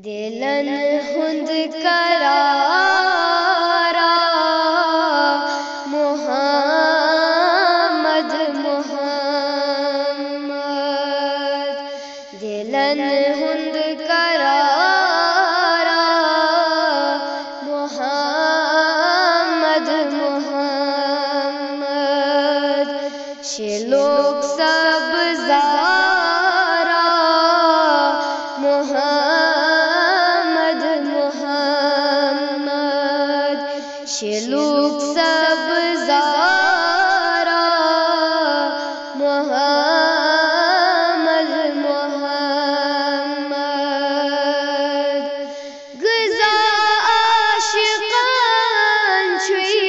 دلن ہند کرارا محمد محمد دلن ہند کرارا محمد محمد شلوک سب زارا محمد محمد شلوک سب زارا محمد محمد گزا عاشقان چھوئی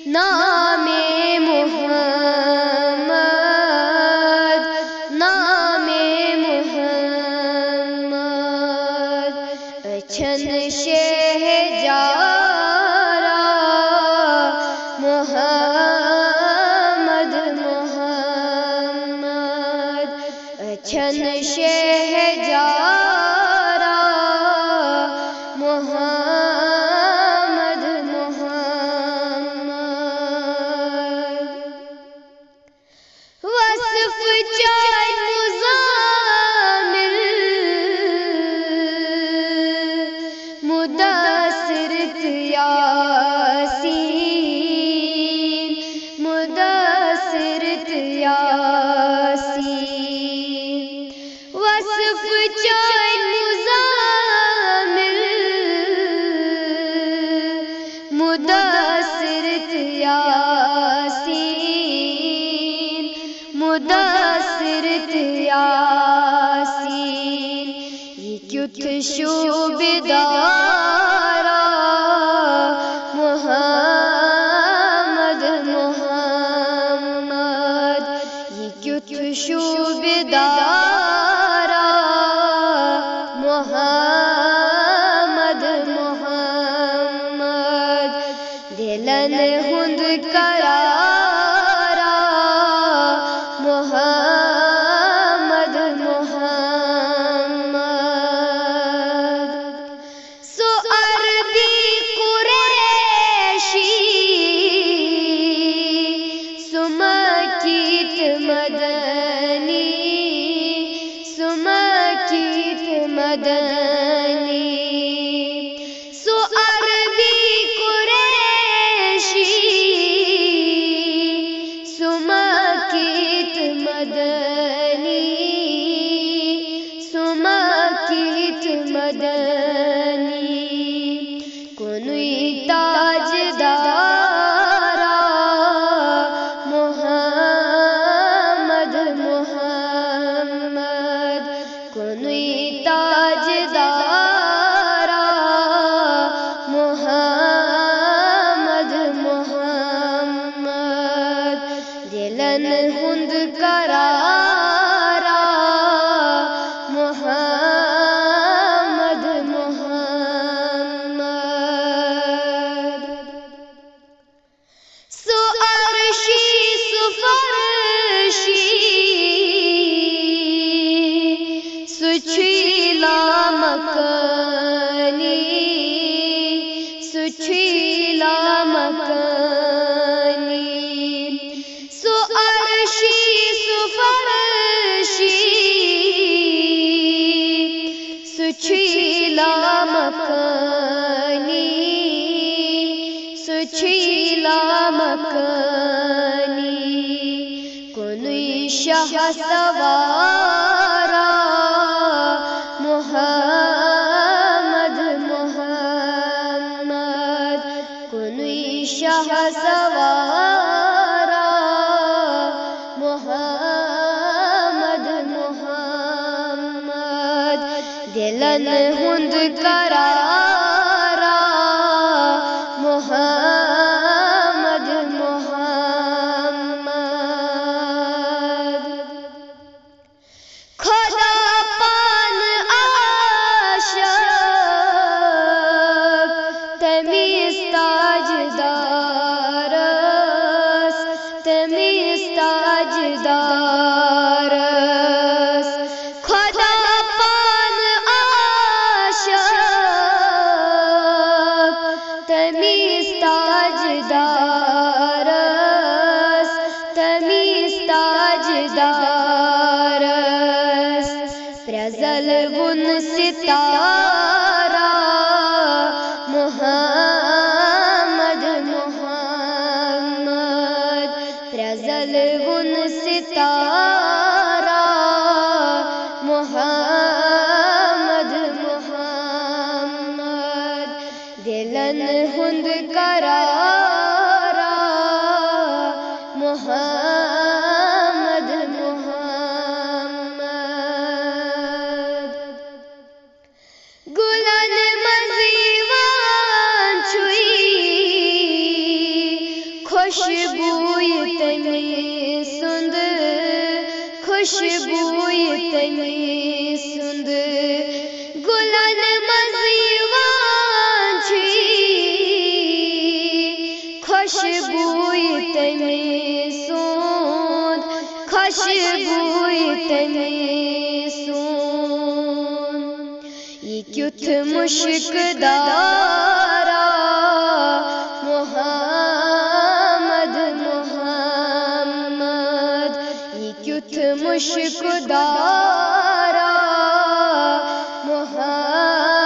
نام محمد نام محمد اچھن شہجارا محمد محمد اچھن شہجارا محمد محمد وصف چائے مزامل مدثرت یاسین مدثرت یاسین وصف چائے مزامل مدثرت یاسین مدثرت یاسین یہ کیوت شوبدارا محمد محمد یہ کیوت شوبدارا محمد محمد دلن ہند کرارا محمد محمد سو عربی قریشی سو مکیت مدنی سو مکیت مدنی سو عربی قریشی سو مکیت مدنی سو مکیت مدنی کنوی تاجدارا محمد محمد کنوی تاجدارا محمد محمد دلن ہند کرارا محمد محمد سو عرشی سو فرشی سو چھیلا مکانی سو چھیلا مکانی سو عرشی سو فرشی سو چھیلا مکانی سو چھیلا مکانی کنوی شاہ سوارا محمد محمد کنوی شاہ سوارا محمد محمد دلن ہند کرارا محمد محمد خدا پان عاشق تمیز تاجدارس تمیز تاجدارس خدا غزل ون ستارہ محمد محمد غزل ون ستارہ محمد محمد دلن ہند کرارا محمد محمد گلن مزیوان چھوئی خوشبوئی تمی سند خوشبوئی تمی سند گلن مزیوان چھوئی خوشبوئی تمی سند خوشبوئی تمی سند یہ کیوتھ مشک دارا محمد محمد یہ کیوتھ مشک دارا محمد